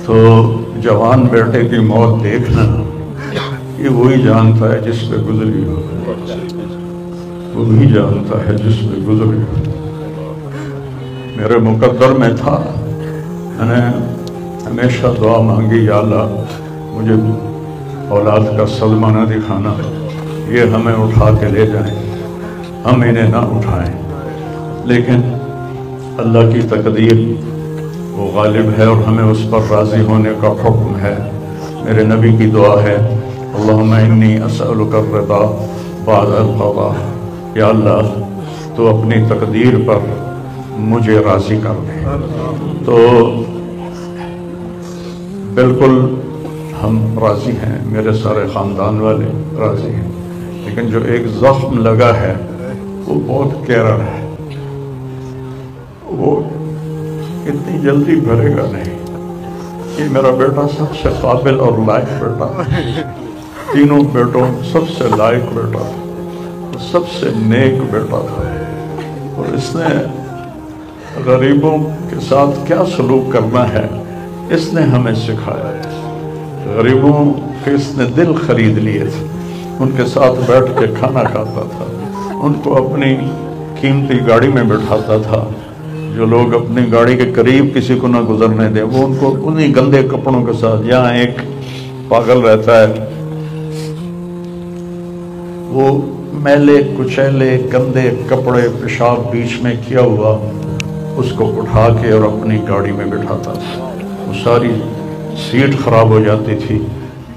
تو जवान बेटे की मौत देखना ये वही जानता है जिस पे गुजरी हो, वही जानता है जिस पे गुजरी हो। मेरे मुकद्दर में था, मैंने हमेशा दुआ मांगी, या अल्लाह मुझे औलाद का सदमा न दिखाना, ये हमें उठा के ले जाएं, हम इन्हें ना उठाएं। लेकिन अल्लाह की तकदीर वो गालिब है और हमें उस पर राज़ी होने का हुक्म है। मेरे नबी की दुआ है, अल्लाहुम्मा इन्नी असअलुका रिदा बादल क़ज़ा, या अल्लाह तो अपनी तकदीर पर मुझे राज़ी कर दे। तो बिल्कुल हम राज़ी हैं, मेरे सारे ख़ानदान वाले राज़ी हैं, लेकिन जो एक ज़ख्म लगा है वो बहुत गहरा है, वो इतनी जल्दी भरेगा नहीं। ये मेरा बेटा सबसे काबिल और लायक बेटा, तीनों बेटों सबसे लायक बेटा, सबसे नेक बेटा था, और इसने गरीबों के साथ क्या सलूक करना है इसने हमें सिखाया। गरीबों के इसने दिल खरीद लिए थे, उनके साथ बैठ के खाना खाता था, उनको अपनी कीमती गाड़ी में बिठाता था। जो लोग अपनी गाड़ी के करीब किसी को ना गुजरने दें, वो उनको उन्हीं गंदे कपड़ों के साथ, यहाँ एक पागल रहता है, वो मैले कुचैले गंदे कपड़े पेशाब बीच में किया हुआ उसको उठा के और अपनी गाड़ी में बिठाता था। वो सारी सीट खराब हो जाती थी,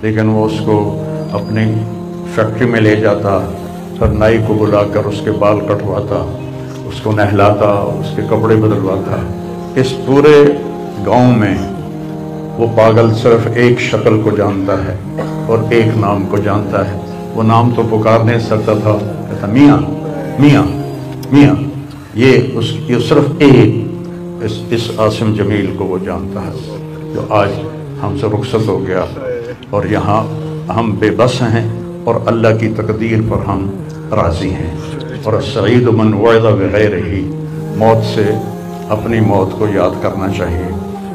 लेकिन वो उसको अपनी फैक्ट्री में ले जाता, फिर नाई को बुलाकर उसके बाल कटवाता, उसको नहलाता, उसके कपड़े बदलवाता। इस पूरे गांव में वो पागल सिर्फ एक शक्ल को जानता है और एक नाम को जानता है। वो नाम तो पुकार नहीं सकता था, कहता मियाँ मियाँ मियाँ। ये सिर्फ एक इस आसिम जमील को वो जानता है, जो आज हमसे रुखसत हो गया और यहाँ हम बेबस हैं और अल्लाह की तकदीर पर हम राज़ी हैं। और सईद मन वअदा बिग़ैरिही, मौत से अपनी मौत को याद करना चाहिए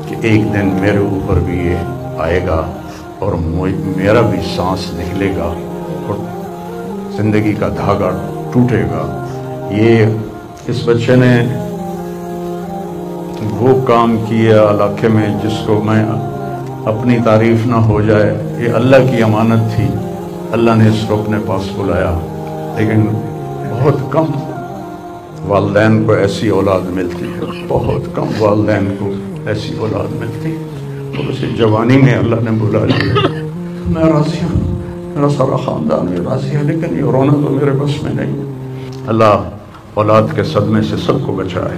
कि एक दिन मेरे ऊपर भी ये आएगा और मेरा भी सांस निकलेगा और ज़िंदगी का धागा टूटेगा। ये इस बच्चे ने वो काम किया इलाके में जिसको मैं अपनी तारीफ़ ना हो जाए, ये अल्लाह की अमानत थी, अल्लाह ने इसको अपने पास बुलाया। लेकिन बहुत कम वालिदैन को ऐसी औलाद मिलती है, बहुत कम वालिदैन को ऐसी औलाद मिलती है, और उसे जवानी में अल्लाह ने बुला लिया। मैं राज़ी हूँ, मेरा सारा ख़ानदान भी राज़ी है, लेकिन ये रोना तो मेरे बस में नहीं। अल्लाह औलाद के सदमे से सबको बचाए,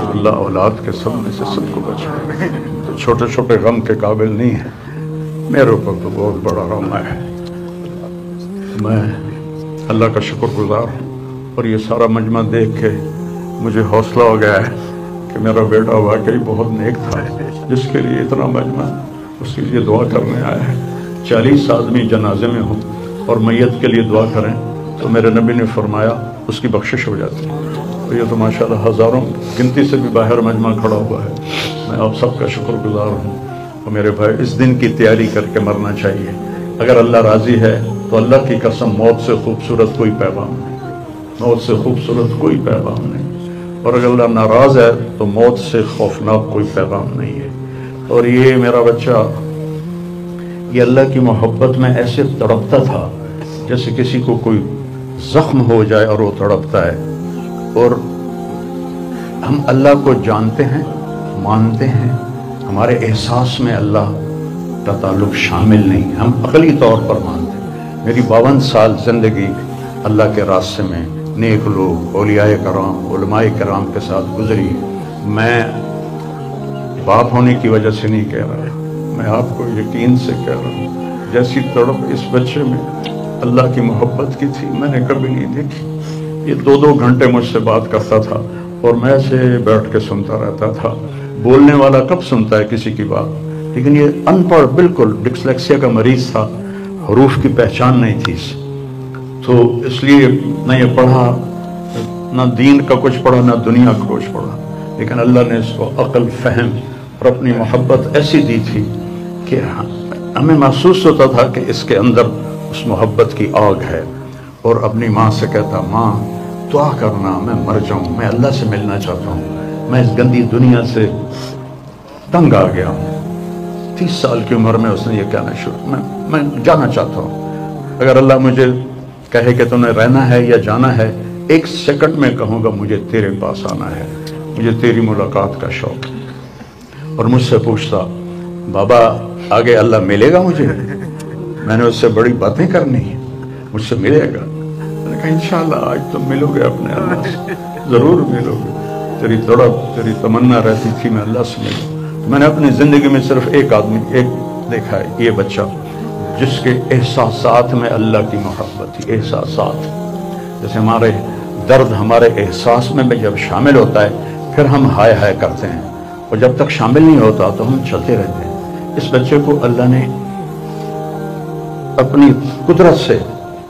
अल्लाह औलाद के सदमे से सबको बचाए। तो छोटे छोटे गम के काबिल नहीं है, मेरे ऊपर तो बहुत बड़ा गम है। मैं अल्लाह का शुक्रगुजार हूँ, और ये सारा मजमा देख के मुझे हौसला हो गया है कि मेरा बेटा वाकई बहुत नेक था, जिसके लिए इतना मजमा उसके लिए दुआ करने आया है। 40 आदमी जनाजे में हों और मैयत के लिए दुआ करें तो मेरे नबी ने फरमाया उसकी बख्शिश हो जाती है। तो ये तो माशाल्लाह हज़ारों गिनती से भी बाहर मजमा खड़ा हुआ है। मैं आप सबका शुक्रगुजार हूँ। और मेरे भाई, इस दिन की तैयारी करके मरना चाहिए। अगर अल्लाह राज़ी है तो अल्लाह की कसम मौत से खूबसूरत कोई पैगाम नहीं, मौत से खूबसूरत कोई पैगाम नहीं। और अगर अल्लाह नाराज़ है तो मौत से खौफनाक कोई पैगाम नहीं है। और ये मेरा बच्चा ये अल्लाह की मोहब्बत में ऐसे तड़पता था जैसे किसी को कोई ज़ख्म हो जाए और वो तड़पता है। और हम अल्लाह को जानते हैं, मानते हैं, हमारे एहसास में अल्लाह का ताल्लुक शामिल नहीं, हम अक़ली तौर पर मानते हैं। मेरी 52 साल ज़िंदगी अल्लाह के रास्ते में नेक लोग, औलियाए कराम, उलमाए कराम के साथ गुजरी। मैं बाप होने की वजह से नहीं कह रहा, मैं आपको यकीन से कह रहा हूँ, जैसी तड़प इस बच्चे में अल्लाह की मोहब्बत की थी मैंने कभी नहीं देखी। ये 2-2 घंटे मुझसे बात करता था और मैं से बैठ के सुनता रहता था। बोलने वाला कब सुनता है किसी की बात, लेकिन ये अनपढ़, बिल्कुल डिस्लेक्सिया का मरीज था, हरूफ की पहचान नहीं थी इसे, तो इसलिए न ये पढ़ा, ना दीन का कुछ पढ़ा, ना दुनिया का कुछ पढ़ा। लेकिन अल्लाह ने इसको अक्ल, फहम और अपनी मोहब्बत ऐसी दी थी کہ ہمیں محسوس ہوتا تھا کہ اس کے اندر اس محبت کی آگ ہے، اور اپنی ماں سے کہتا ماں دعا کرنا میں مر جاؤں، میں اللہ سے ملنا چاہتا ہوں، میں اس گندی دنیا سے تنگ آ گیا ہوں۔ 30 سال کی عمر میں اس نے یہ کہنا شروع، میں جانا چاہتا ہوں، اگر اللہ مجھے کہے کہ تم نے رہنا ہے یا جانا ہے، 1 سیکنڈ میں کہوں گا مجھے تیرے پاس آنا ہے، مجھے تیری ملاقات کا شوق ہے۔ اور مجھ سے پوچھتا بابا آگے اللہ ملے گا مجھے؟ میں نے اس سے بڑی باتیں کرنی ہیں، مجھ سے ملے گا؟ میں نے کہا انشاءاللہ آج تم ملو گے اپنے اللہ سے، ضرور ملو گے، تیری تڑپ تیری تمنا رہتی تھی میں اللہ سے ملوں۔ میں نے اپنی زندگی میں صرف ایک دیکھا ہے، یہ بچہ جس کے احساسات میں اللہ کی محبت تھی۔ احساسات جیسے ہمارے درد ہمارے احساس میں جب شامل ہوتا ہے پھر ہم ہائے ہائے کرتے ہیں، اور جب تک شامل نہیں ہوتا تو ہم چلتے رہتے ہیں۔ اس بچے کو اللہ نے اپنی قدرت سے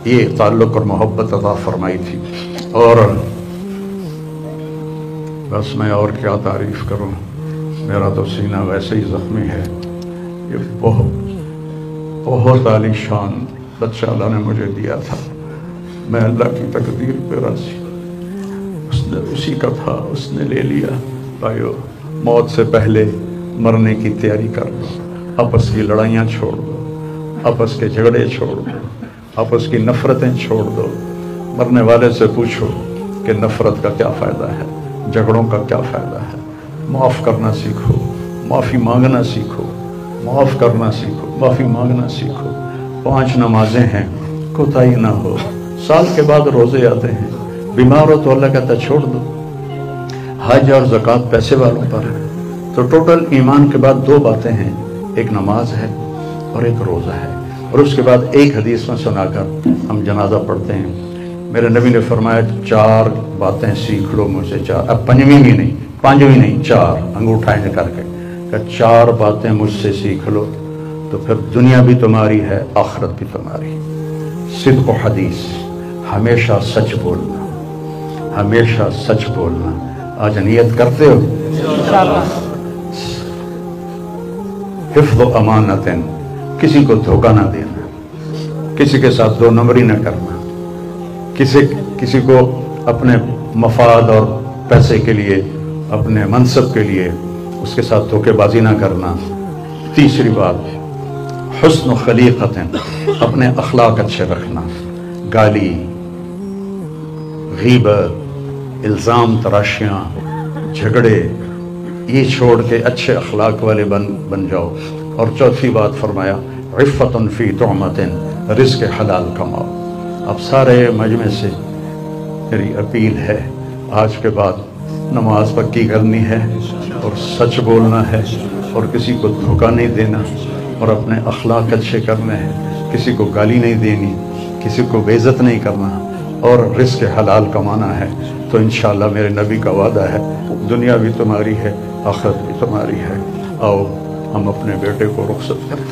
یہ تعلق اور محبت عطا فرمائی تھی، اور بس میں اور کیا تعریف کروں، میرا تو سینہ ویسے ہی زخمی ہے۔ یہ بہت عالی شان بچہ اللہ نے مجھے دیا تھا، میں اللہ کی تقدیر پہ راضی، اس نے اسی کا تھا، اس نے لے لیا۔ بھائیو موت سے پہلے مرنے کی تیاری کر لو، آپس کی لڑائیاں چھوڑ دو، آپس کے جھگڑے چھوڑ دو، آپس کی نفرتیں چھوڑ دو۔ مرنے والے سے پوچھو کہ نفرت کا کیا فائدہ ہے، جھگڑوں کا کیا فائدہ ہے۔ معاف کرنا سیکھو، معافی مانگنا سیکھو، معاف کرنا سیکھو، معافی مانگنا سیکھو۔ 5 نمازیں ہیں، کوتاہی نہ ہو۔ سال کے بعد روزے آتے ہیں، بیمار ہو تو اللہ کہتا چھوڑ دو۔ حج اور زکوٰۃ پیسے والوں پر ہے۔ تو ٹوٹل ایمان کے بعد 2 باتیں ہیں، ایک نماز ہے اور ایک روزہ ہے، اور اس کے بعد ایک حدیث میں سنا کر ہم جنازہ پڑھتے ہیں۔ میرے نبی نے فرمایا 4 باتیں سیکھ لو مجھ سے، 4، اب 5ویں بھی نہیں، 5ویں نہیں، 4 انگوٹھا کر کے کہ 4 باتیں مجھ سے سیکھ لو تو پھر دنیا بھی تمہاری ہے، آخرت بھی تمہاری۔ صدق و حدیث، ہمیشہ سچ بولنا، ہمیشہ سچ بولنا۔ آج نیت کرتے ہو؟ حفظ و امانت، کسی کو دھوکہ نہ دینا، کسی کے ساتھ 2 نمبری نہ کرنا، کسی کو اپنے مفاد اور پیسے کے لیے، اپنے منصب کے لیے اس کے ساتھ دھوکے بازی نہ کرنا۔ تیسری بات حسن و خلیقت، اپنے اخلاق اچھے رکھنا، گالی، غیبت، الزام تراشیاں، جھگڑے، یہ چھوڑ کے اچھے اخلاق والے بن جاؤ۔ اور چوتھی بات فرمایا عفت فی طعمۃ، رزق حلال کماؤ۔ اب سارے مجمع سے میری اپیل ہے، آج کے بعد نماز پکی کرنی ہے اور سچ بولنا ہے، اور کسی کو دھوکہ نہیں دینا، اور اپنے اخلاق اچھے کرنے ہیں، کسی کو گالی نہیں دینی، کسی کو بے عزت نہیں کرنا، اور رزق حلال کمانا ہے۔ تو انشاءاللہ میرے نبی کا وعدہ ہے دنیا بھی تمہاری ہے، آخرت بھی تمہاری ہے۔ آؤ ہم اپنے بیٹے کو رخصت کریں۔